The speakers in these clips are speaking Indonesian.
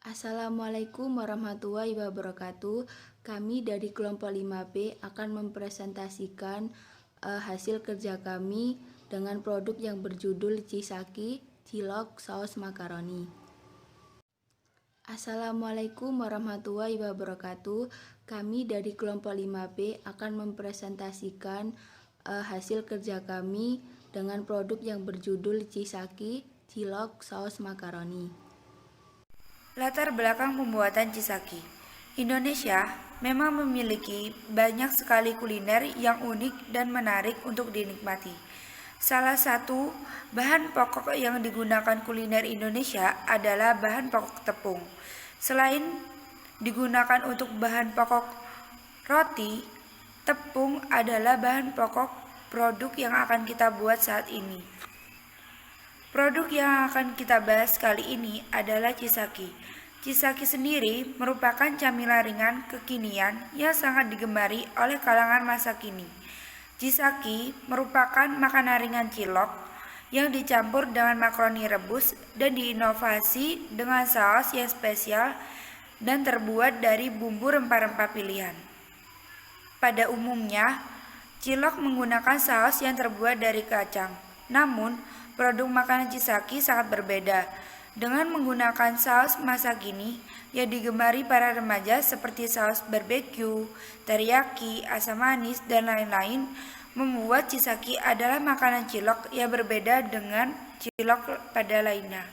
Assalamualaikum warahmatullahi wabarakatuh. Kami dari kelompok 5B akan mempresentasikan hasil kerja kami dengan produk yang berjudul Cisaki Cilok Saus Makaroni. Assalamualaikum warahmatullahi wabarakatuh. Kami dari kelompok 5B akan mempresentasikan hasil kerja kami dengan produk yang berjudul Cisaki Cilok Saus Makaroni. Latar belakang pembuatan Cisaki. Indonesia memang memiliki banyak sekali kuliner yang unik dan menarik untuk dinikmati. Salah satu bahan pokok yang digunakan kuliner Indonesia adalah bahan pokok tepung. Selain digunakan untuk bahan pokok roti, tepung adalah bahan pokok produk yang akan kita buat saat ini. Produk yang akan kita bahas kali ini adalah Cisaki. Cisaki sendiri merupakan camilan ringan kekinian yang sangat digemari oleh kalangan masa kini. Cisaki merupakan makanan ringan cilok yang dicampur dengan makaroni rebus dan diinovasi dengan saus yang spesial dan terbuat dari bumbu rempah-rempah pilihan. Pada umumnya, cilok menggunakan saus yang terbuat dari kacang. Namun, produk makanan Cisaki sangat berbeda. Dengan menggunakan saus masa kini yang digemari para remaja seperti saus barbeque, teriyaki, asam manis, dan lain-lain, membuat Cisaki adalah makanan cilok yang berbeda dengan cilok pada lainnya.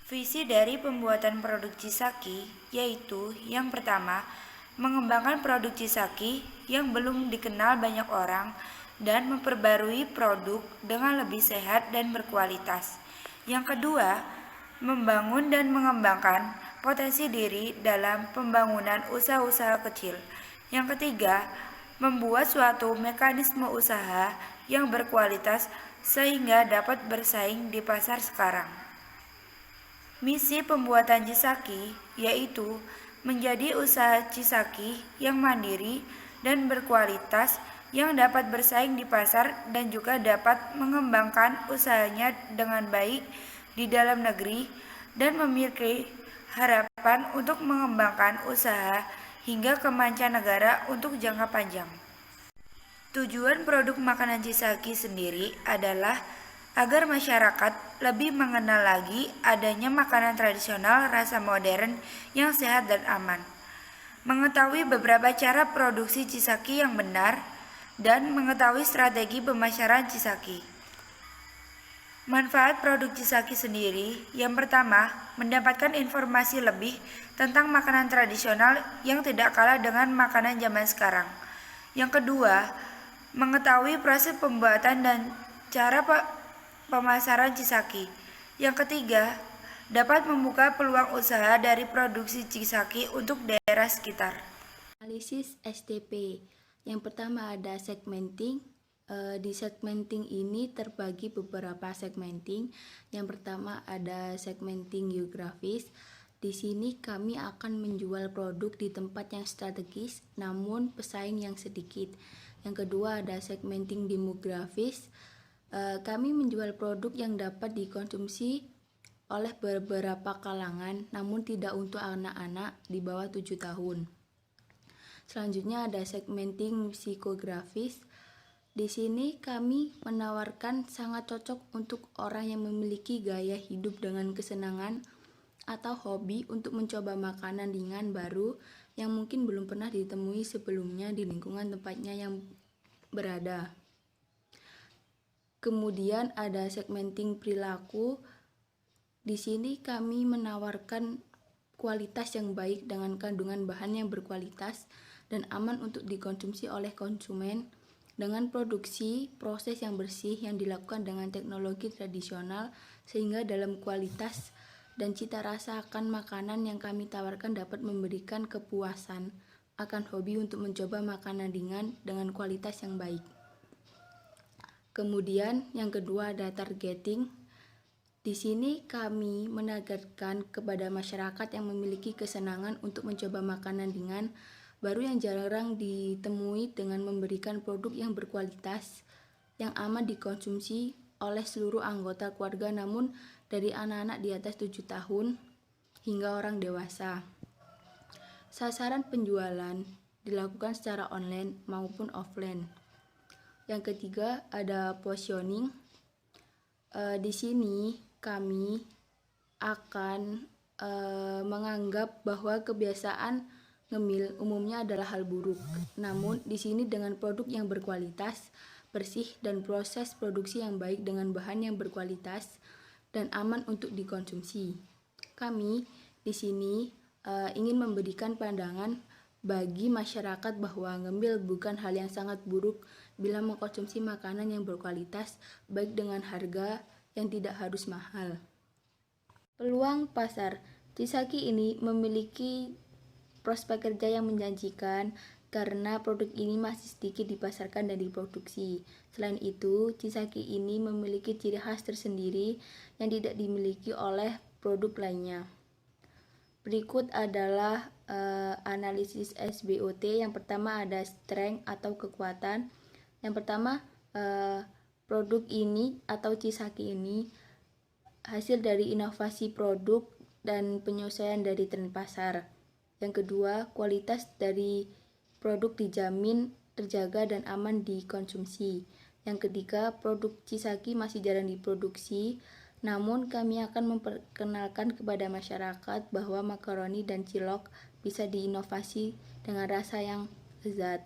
Visi dari pembuatan produk Cisaki yaitu yang pertama, mengembangkan produk Cisaki yang belum dikenal banyak orang dan memperbarui produk dengan lebih sehat dan berkualitas. Yang kedua, membangun dan mengembangkan potensi diri dalam pembangunan usaha-usaha kecil. Yang ketiga, membuat suatu mekanisme usaha yang berkualitas sehingga dapat bersaing di pasar sekarang. Misi pembuatan Cisaki yaitu menjadi usaha Cisaki yang mandiri dan berkualitas yang dapat bersaing di pasar dan juga dapat mengembangkan usahanya dengan baik di dalam negeri dan memiliki harapan untuk mengembangkan usaha hingga ke mancanegara untuk jangka panjang. Tujuan produk makanan Cisaki sendiri adalah agar masyarakat lebih mengenal lagi adanya makanan tradisional rasa modern yang sehat dan aman, mengetahui beberapa cara produksi Cisaki yang benar, dan mengetahui strategi pemasaran Cisaki. Manfaat produk Cisaki sendiri, yang pertama, mendapatkan informasi lebih tentang makanan tradisional yang tidak kalah dengan makanan zaman sekarang. Yang kedua, mengetahui proses pembuatan dan cara pemasaran Cisaki. Yang ketiga, dapat membuka peluang usaha dari produksi Cisaki untuk daerah sekitar. Analisis STP. Yang pertama ada segmenting. Di segmenting ini terbagi beberapa segmenting. Yang pertama ada segmenting geografis. Di sini kami akan menjual produk di tempat yang strategis namun pesaing yang sedikit. Yang kedua ada segmenting demografis. Kami menjual produk yang dapat dikonsumsi oleh beberapa kalangan namun tidak untuk anak-anak di bawah 7 tahun. Selanjutnya ada segmenting psikografis. Di sini kami menawarkan sangat cocok untuk orang yang memiliki gaya hidup dengan kesenangan atau hobi untuk mencoba makanan ringan baru yang mungkin belum pernah ditemui sebelumnya di lingkungan tempatnya yang berada. Kemudian ada segmenting perilaku. Di sini kami menawarkan kualitas yang baik dengan kandungan bahan yang berkualitas dan aman untuk dikonsumsi oleh konsumen dengan produksi proses yang bersih yang dilakukan dengan teknologi tradisional sehingga dalam kualitas dan cita rasa akan makanan yang kami tawarkan dapat memberikan kepuasan akan hobi untuk mencoba makanan ringan dengan kualitas yang baik. Kemudian yang kedua ada targeting. Di sini kami menargetkan kepada masyarakat yang memiliki kesenangan untuk mencoba makanan ringan baru yang jarang ditemui dengan memberikan produk yang berkualitas, yang aman dikonsumsi oleh seluruh anggota keluarga namun dari anak-anak di atas 7 tahun hingga orang dewasa. Sasaran penjualan dilakukan secara online maupun offline. Yang ketiga ada positioning. Di sini kami akan menganggap bahwa kebiasaan ngemil umumnya adalah hal buruk. Namun di sini dengan produk yang berkualitas, bersih dan proses produksi yang baik dengan bahan yang berkualitas dan aman untuk dikonsumsi. Kami di sini ingin memberikan pandangan bagi masyarakat bahwa ngemil bukan hal yang sangat buruk bila mengkonsumsi makanan yang berkualitas, baik dengan harga yang tidak harus mahal. Peluang pasar Chisaki ini memiliki prospek kerja yang menjanjikan karena produk ini masih sedikit dipasarkan dan diproduksi. Selain itu, Chisaki ini memiliki ciri khas tersendiri yang tidak dimiliki oleh produk lainnya. Berikut adalah analisis SBOT. Yang pertama ada strength atau kekuatan. Yang pertama, produk ini atau Chisaki ini hasil dari inovasi produk dan penyesuaian dari tren pasar. Yang kedua, kualitas dari produk dijamin terjaga dan aman dikonsumsi. Yang ketiga, produk Chisaki masih jarang diproduksi, namun kami akan memperkenalkan kepada masyarakat bahwa makaroni dan cilok bisa diinovasi dengan rasa yang lezat.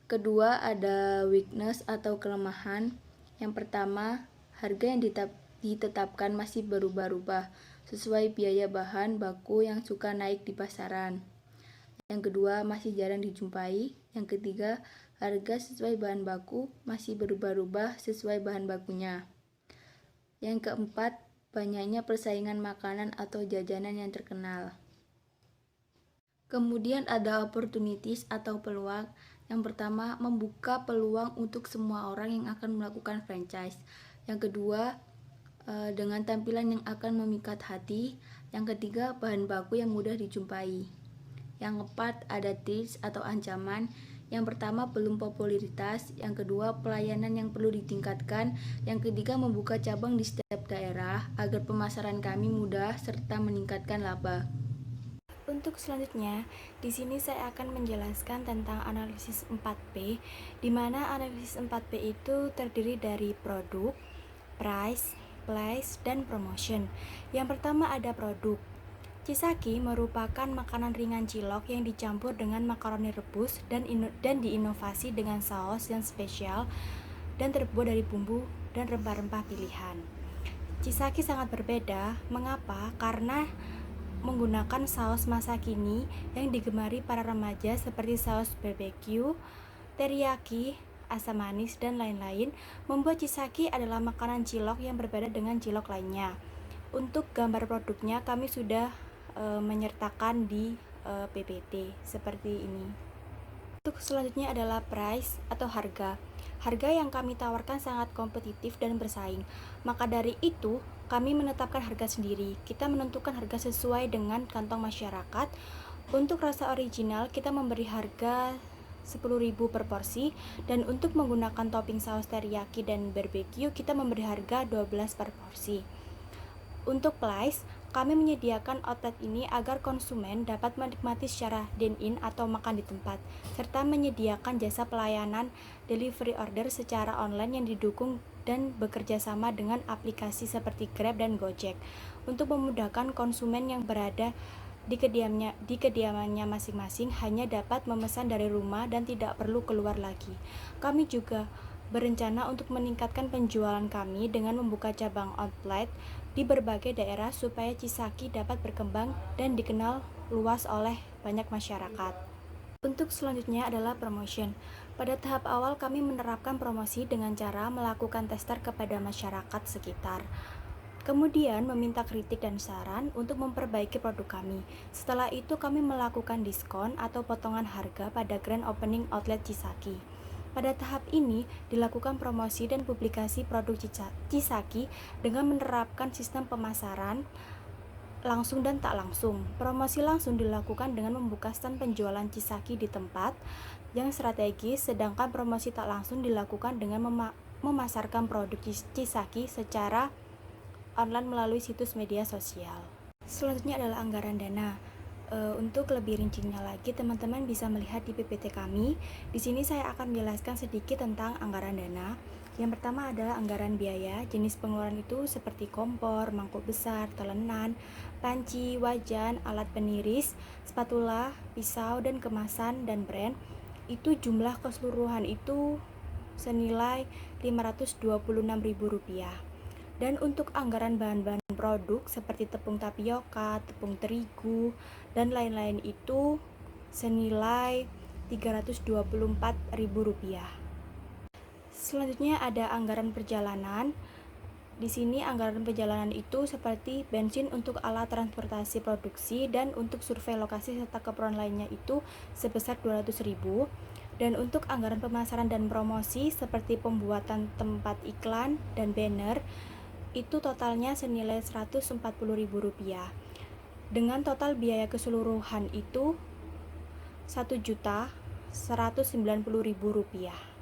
Kedua, ada weakness atau kelemahan. Yang pertama, harga yang ditetapkan masih berubah-ubah sesuai biaya bahan baku yang suka naik di pasaran. Yang kedua, masih jarang dijumpai. Yang ketiga, harga sesuai bahan baku masih berubah-ubah sesuai bahan bakunya. Yang keempat, banyaknya persaingan makanan atau jajanan yang terkenal. Kemudian ada opportunities atau peluang. Yang pertama, membuka peluang untuk semua orang yang akan melakukan franchise. Yang kedua, dengan tampilan yang akan memikat hati. Yang ketiga, bahan baku yang mudah dijumpai. Yang keempat, ada threats atau ancaman. Yang pertama, belum popularitas. Yang kedua, pelayanan yang perlu ditingkatkan. Yang ketiga, membuka cabang di setiap daerah agar pemasaran kami mudah serta meningkatkan laba. Untuk selanjutnya, di sini saya akan menjelaskan tentang analisis 4P, di mana analisis 4P itu terdiri dari produk, price, place, dan promotion. Yang pertama ada produk. Chisaki merupakan makanan ringan cilok yang dicampur dengan makaroni rebus dan diinovasi dengan saus yang spesial dan terbuat dari bumbu dan rempah-rempah pilihan. Chisaki sangat berbeda. Mengapa? Karena menggunakan saus masa kini yang digemari para remaja seperti saus BBQ, teriyaki, asam manis, dan lain-lain, membuat Chisaki adalah makanan cilok yang berbeda dengan cilok lainnya. Untuk gambar produknya kami sudah menyertakan di PPT seperti ini. Untuk selanjutnya adalah price atau harga. Harga yang kami tawarkan sangat kompetitif dan bersaing. Maka dari itu, kami menetapkan harga sendiri. Kita menentukan harga sesuai dengan kantong masyarakat. Untuk rasa original, kita memberi harga 10.000 per porsi, dan untuk menggunakan topping saus teriyaki dan barbecue kita memberi harga 12 per porsi. Untuk price, kami menyediakan outlet ini agar konsumen dapat menikmati secara dine-in atau makan di tempat, serta menyediakan jasa pelayanan delivery order secara online yang didukung dan bekerja sama dengan aplikasi seperti Grab dan Gojek untuk memudahkan konsumen yang berada di kediamannya masing-masing hanya dapat memesan dari rumah dan tidak perlu keluar lagi. Kami juga berencana untuk meningkatkan penjualan kami dengan membuka cabang outlet di berbagai daerah supaya Chisaki dapat berkembang dan dikenal luas oleh banyak masyarakat. Untuk selanjutnya adalah promotion. Pada tahap awal kami menerapkan promosi dengan cara melakukan tester kepada masyarakat sekitar. Kemudian meminta kritik dan saran untuk memperbaiki produk kami. Setelah itu kami melakukan diskon atau potongan harga pada grand opening outlet Chisaki. Pada tahap ini dilakukan promosi dan publikasi produk Chisaki dengan menerapkan sistem pemasaran langsung dan tak langsung. Promosi langsung dilakukan dengan membuka stand penjualan Chisaki di tempat yang strategis, sedangkan promosi tak langsung dilakukan dengan memasarkan produk Chisaki secara online melalui situs media sosial. Selanjutnya adalah anggaran dana. Untuk lebih rincinya lagi, teman-teman bisa melihat di PPT kami. Di sini saya akan menjelaskan sedikit tentang anggaran dana. Yang pertama adalah anggaran biaya. Jenis pengeluaran itu seperti kompor, mangkuk besar, telenan, panci, wajan, alat peniris, spatula, pisau, dan kemasan dan brand. Itu jumlah keseluruhan itu senilai Rp526.000. Dan untuk anggaran bahan-bahan produk seperti tepung tapioka, tepung terigu, dan lain-lain itu senilai Rp324.000. Selanjutnya ada anggaran perjalanan. Di sini anggaran perjalanan itu seperti bensin untuk alat transportasi produksi dan untuk survei lokasi serta keperluan lainnya itu sebesar Rp200.000. Dan untuk anggaran pemasaran dan promosi seperti pembuatan tempat iklan dan banner itu totalnya senilai Rp140.000 dengan total biaya keseluruhan itu Rp1.190.000.